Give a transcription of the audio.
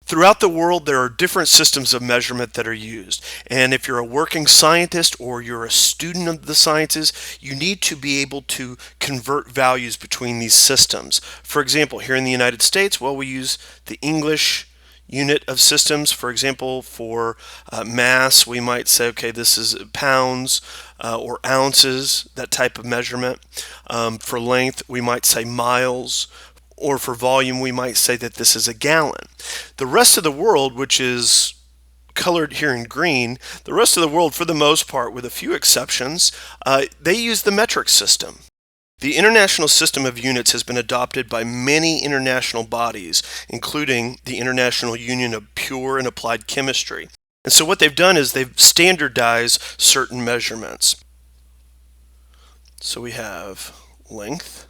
Throughout the world, there are different systems of measurement that are used. And if you're a working scientist or you're a student of the sciences, you need to be able to convert values between these systems. For example, here in the United States, well, we use the English unit of systems. For example, for mass, we might say, okay, this is pounds or ounces, that type of measurement. For length, we might say miles, or for volume, we might say that this is a gallon. The rest of the world, which is colored here in green, the rest of the world, for the most part, with a few exceptions, they use the metric system. The International System of Units has been adopted by many international bodies, including the International Union of Pure and Applied Chemistry. And so what they've done is they've standardized certain measurements. So we have length,